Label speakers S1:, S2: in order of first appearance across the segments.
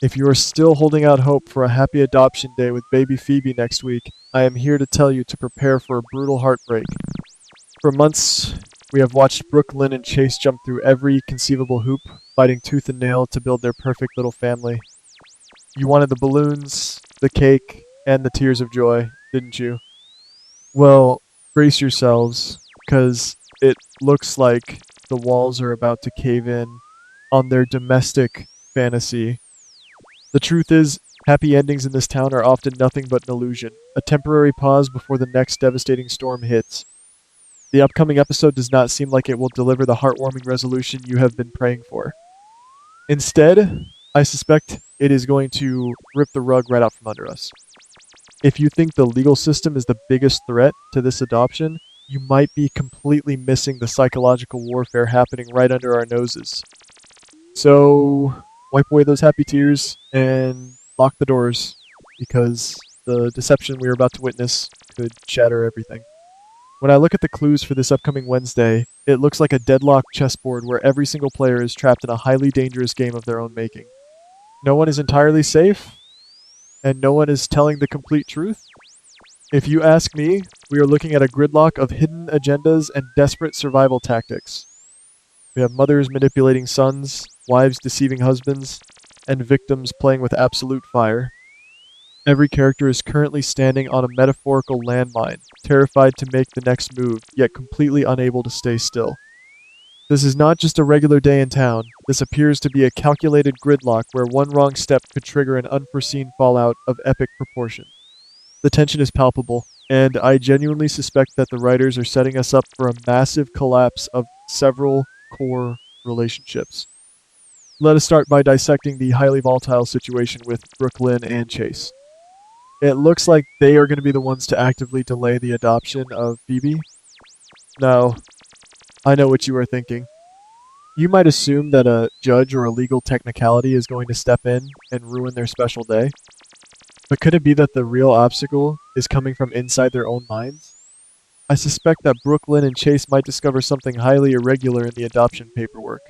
S1: If you are still holding out hope for a happy adoption day with baby Phoebe next week, I am here to tell you to prepare for a brutal heartbreak. For months, we have watched Brooke, Lynn, and Chase jump through every conceivable hoop, fighting tooth and nail to build their perfect little family. You wanted the balloons, the cake, and the tears of joy, didn't you? Well, brace yourselves, because it looks like the walls are about to cave in on their domestic fantasy. The truth is, happy endings in this town are often nothing but an illusion, a temporary pause before the next devastating storm hits. The upcoming episode does not seem like it will deliver the heartwarming resolution you have been praying for. Instead, I suspect it is going to rip the rug right out from under us. If you think the legal system is the biggest threat to this adoption, you might be completely missing the psychological warfare happening right under our noses. So, wipe away those happy tears and lock the doors, because the deception we are about to witness could shatter everything. When I look at the clues for this upcoming Wednesday, it looks like a deadlocked chessboard where every single player is trapped in a highly dangerous game of their own making. No one is entirely safe, and no one is telling the complete truth. If you ask me, we are looking at a gridlock of hidden agendas and desperate survival tactics. We have mothers manipulating sons, wives deceiving husbands, and victims playing with absolute fire. Every character is currently standing on a metaphorical landmine, terrified to make the next move, yet completely unable to stay still. This is not just a regular day in town. This appears to be a calculated gridlock where one wrong step could trigger an unforeseen fallout of epic proportion. The tension is palpable, and I genuinely suspect that the writers are setting us up for a massive collapse of several core relationships. Let us start by dissecting the highly volatile situation with Brooklyn and Chase. It looks like they are going to be the ones to actively delay the adoption of Phoebe. Now, I know what you are thinking. You might assume that a judge or a legal technicality is going to step in and ruin their special day. But could it be that the real obstacle is coming from inside their own minds? I suspect that Brooklyn and Chase might discover something highly irregular in the adoption paperwork.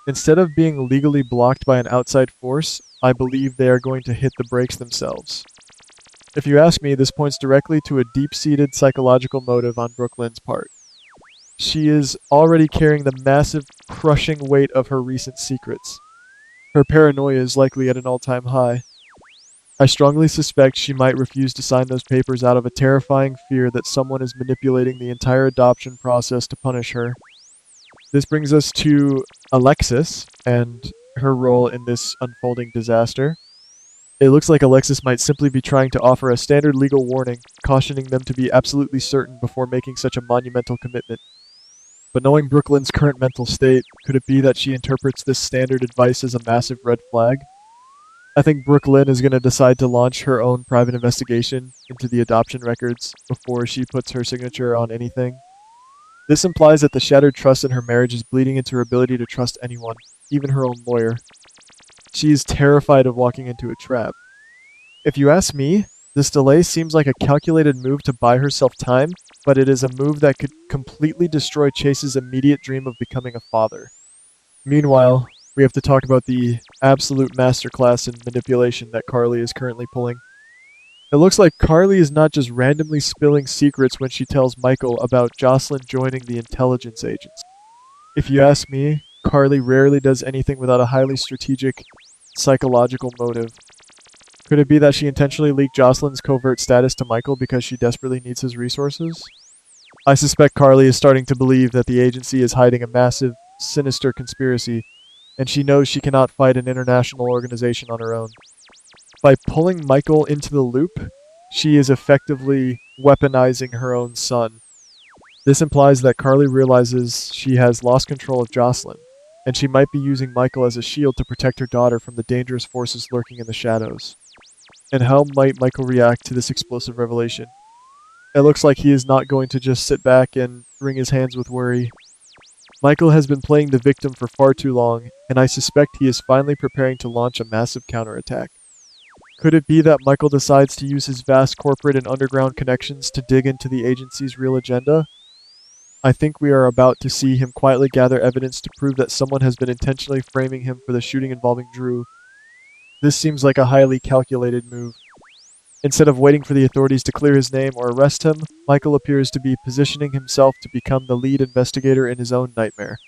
S1: Instead of being legally blocked by an outside force, I believe they are going to hit the brakes themselves. If you ask me, this points directly to a deep-seated psychological motive on Brooklyn's part. She is already carrying the massive, crushing weight of her recent secrets. Her paranoia is likely at an all-time high. I strongly suspect she might refuse to sign those papers out of a terrifying fear that someone is manipulating the entire adoption process to punish her. This brings us to Alexis and her role in this unfolding disaster. It looks like Alexis might simply be trying to offer a standard legal warning, cautioning them to be absolutely certain before making such a monumental commitment. But knowing Brooklyn's current mental state, could it be that she interprets this standard advice as a massive red flag? I think Brooklyn is going to decide to launch her own private investigation into the adoption records before she puts her signature on anything. This implies that the shattered trust in her marriage is bleeding into her ability to trust anyone, even her own lawyer. She is terrified of walking into a trap. If you ask me, this delay seems like a calculated move to buy herself time, but it is a move that could completely destroy Chase's immediate dream of becoming a father. Meanwhile, we have to talk about the absolute masterclass in manipulation that Carly is currently pulling. It looks like Carly is not just randomly spilling secrets when she tells Michael about Jocelyn joining the intelligence agents. If you ask me, Carly rarely does anything without a highly strategic, psychological motive. Could it be that she intentionally leaked Jocelyn's covert status to Michael because she desperately needs his resources? I suspect Carly is starting to believe that the agency is hiding a massive, sinister conspiracy, and she knows she cannot fight an international organization on her own. By pulling Michael into the loop, she is effectively weaponizing her own son. This implies that Carly realizes she has lost control of Jocelyn, and she might be using Michael as a shield to protect her daughter from the dangerous forces lurking in the shadows. And how might Michael react to this explosive revelation? It looks like he is not going to just sit back and wring his hands with worry. Michael has been playing the victim for far too long, and I suspect he is finally preparing to launch a massive counterattack. Could it be that Michael decides to use his vast corporate and underground connections to dig into the agency's real agenda? I think we are about to see him quietly gather evidence to prove that someone has been intentionally framing him for the shooting involving Drew. This seems like a highly calculated move. Instead of waiting for the authorities to clear his name or arrest him, Michael appears to be positioning himself to become the lead investigator in his own nightmare.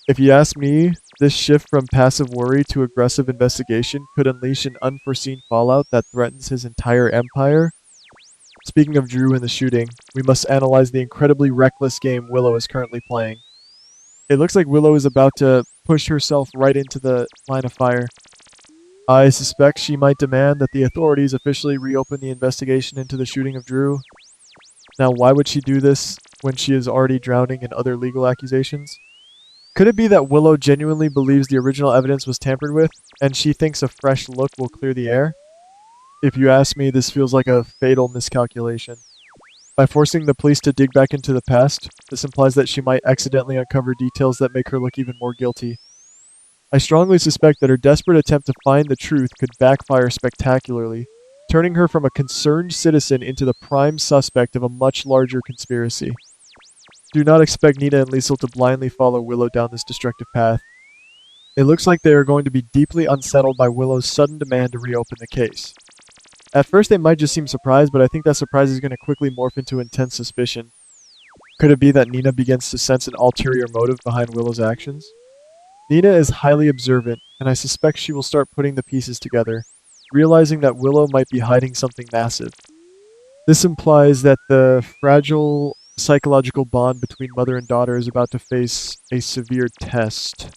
S1: If you ask me, this shift from passive worry to aggressive investigation could unleash an unforeseen fallout that threatens his entire empire. Speaking of Drew and the shooting, we must analyze the incredibly reckless game Willow is currently playing. It looks like Willow is about to push herself right into the line of fire. I suspect she might demand that the authorities officially reopen the investigation into the shooting of Drew. Now, why would she do this when she is already drowning in other legal accusations? Could it be that Willow genuinely believes the original evidence was tampered with, and she thinks a fresh look will clear the air? If you ask me, this feels like a fatal miscalculation. By forcing the police to dig back into the past, this implies that she might accidentally uncover details that make her look even more guilty. I strongly suspect that her desperate attempt to find the truth could backfire spectacularly, turning her from a concerned citizen into the prime suspect of a much larger conspiracy. Do not expect Nina and Liesel to blindly follow Willow down this destructive path. It looks like they are going to be deeply unsettled by Willow's sudden demand to reopen the case. At first they might just seem surprised, but I think that surprise is going to quickly morph into intense suspicion. Could it be that Nina begins to sense an ulterior motive behind Willow's actions? Nina is highly observant, and I suspect she will start putting the pieces together, realizing that Willow might be hiding something massive. This implies that the fragile psychological bond between mother and daughter is about to face a severe test.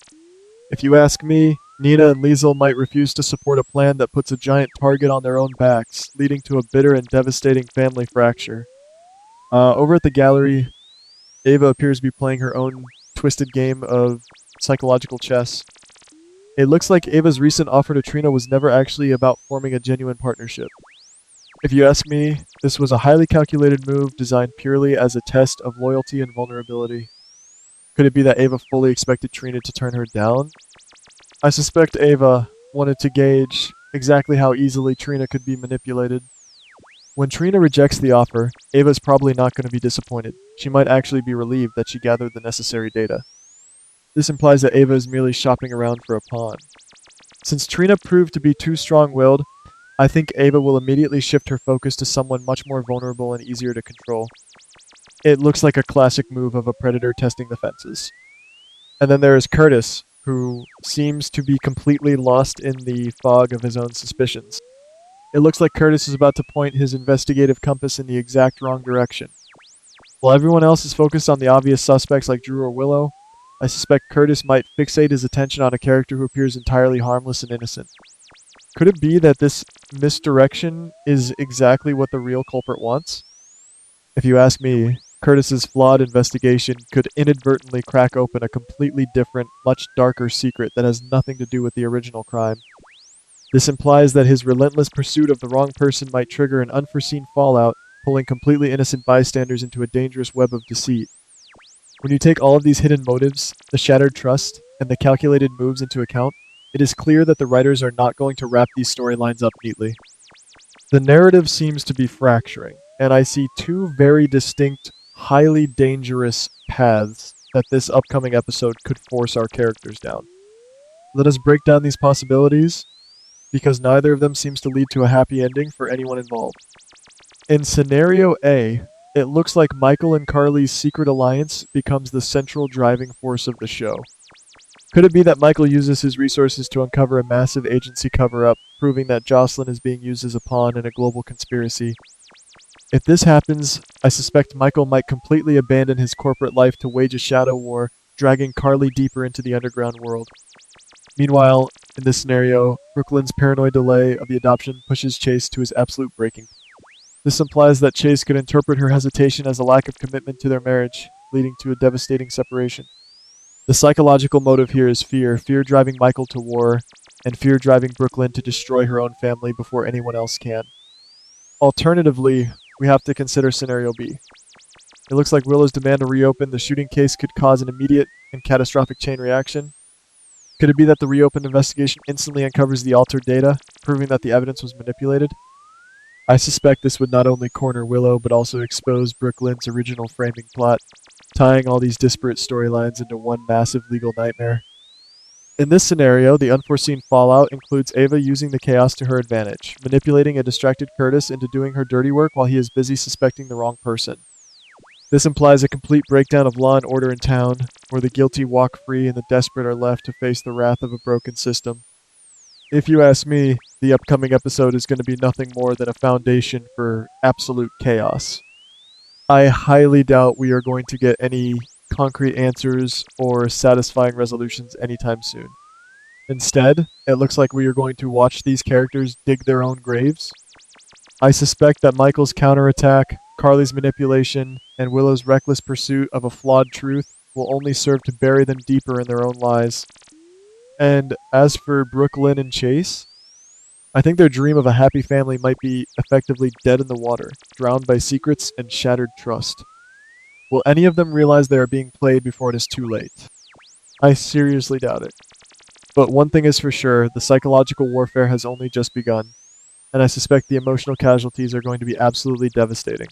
S1: If you ask me, Nina and Liesel might refuse to support a plan that puts a giant target on their own backs, leading to a bitter and devastating family fracture. Over at the gallery, Ava appears to be playing her own twisted game of psychological chess. It looks like Ava's recent offer to Trina was never actually about forming a genuine partnership. If you ask me, this was a highly calculated move designed purely as a test of loyalty and vulnerability. Could it be that Ava fully expected Trina to turn her down? I suspect Ava wanted to gauge exactly how easily Trina could be manipulated. When Trina rejects the offer, Ava's probably not going to be disappointed. She might actually be relieved that she gathered the necessary data. This implies that Ava is merely shopping around for a pawn. Since Trina proved to be too strong-willed, I think Ava will immediately shift her focus to someone much more vulnerable and easier to control. It looks like a classic move of a predator testing the fences. And then there is Curtis, who seems to be completely lost in the fog of his own suspicions. It looks like Curtis is about to point his investigative compass in the exact wrong direction. While everyone else is focused on the obvious suspects like Drew or Willow, I suspect Curtis might fixate his attention on a character who appears entirely harmless and innocent. Could it be that this misdirection is exactly what the real culprit wants? If you ask me, Curtis's flawed investigation could inadvertently crack open a completely different, much darker secret that has nothing to do with the original crime. This implies that his relentless pursuit of the wrong person might trigger an unforeseen fallout, pulling completely innocent bystanders into a dangerous web of deceit. When you take all of these hidden motives, the shattered trust, and the calculated moves into account, it is clear that the writers are not going to wrap these storylines up neatly. The narrative seems to be fracturing, and I see two very distinct, highly dangerous paths that this upcoming episode could force our characters down. Let us break down these possibilities, because neither of them seems to lead to a happy ending for anyone involved. In scenario A, it looks like Michael and Carly's secret alliance becomes the central driving force of the show. Could it be that Michael uses his resources to uncover a massive agency cover-up, proving that Jocelyn is being used as a pawn in a global conspiracy? If this happens, I suspect Michael might completely abandon his corporate life to wage a shadow war, dragging Carly deeper into the underground world. Meanwhile, in this scenario, Brooklyn's paranoid delay of the adoption pushes Chase to his absolute breaking point. This implies that Chase could interpret her hesitation as a lack of commitment to their marriage, leading to a devastating separation. The psychological motive here is fear driving Michael to war, and fear driving Brooklyn to destroy her own family before anyone else can. Alternatively, we have to consider scenario B. It looks like Willow's demand to reopen the shooting case could cause an immediate and catastrophic chain reaction. Could it be that the reopened investigation instantly uncovers the altered data, proving that the evidence was manipulated? I suspect this would not only corner Willow, but also expose Brooklyn's original framing plot, tying all these disparate storylines into one massive legal nightmare. In this scenario, the unforeseen fallout includes Ava using the chaos to her advantage, manipulating a distracted Curtis into doing her dirty work while he is busy suspecting the wrong person. This implies a complete breakdown of law and order in town, where the guilty walk free and the desperate are left to face the wrath of a broken system. If you ask me, the upcoming episode is going to be nothing more than a foundation for absolute chaos. I highly doubt we are going to get any concrete answers or satisfying resolutions anytime soon. Instead, it looks like we are going to watch these characters dig their own graves. I suspect that Michael's counterattack, Carly's manipulation, and Willow's reckless pursuit of a flawed truth will only serve to bury them deeper in their own lies. And as for Brooklyn and Chase, I think their dream of a happy family might be effectively dead in the water, drowned by secrets and shattered trust. Will any of them realize they are being played before it is too late? I seriously doubt it. But one thing is for sure, the psychological warfare has only just begun, and I suspect the emotional casualties are going to be absolutely devastating.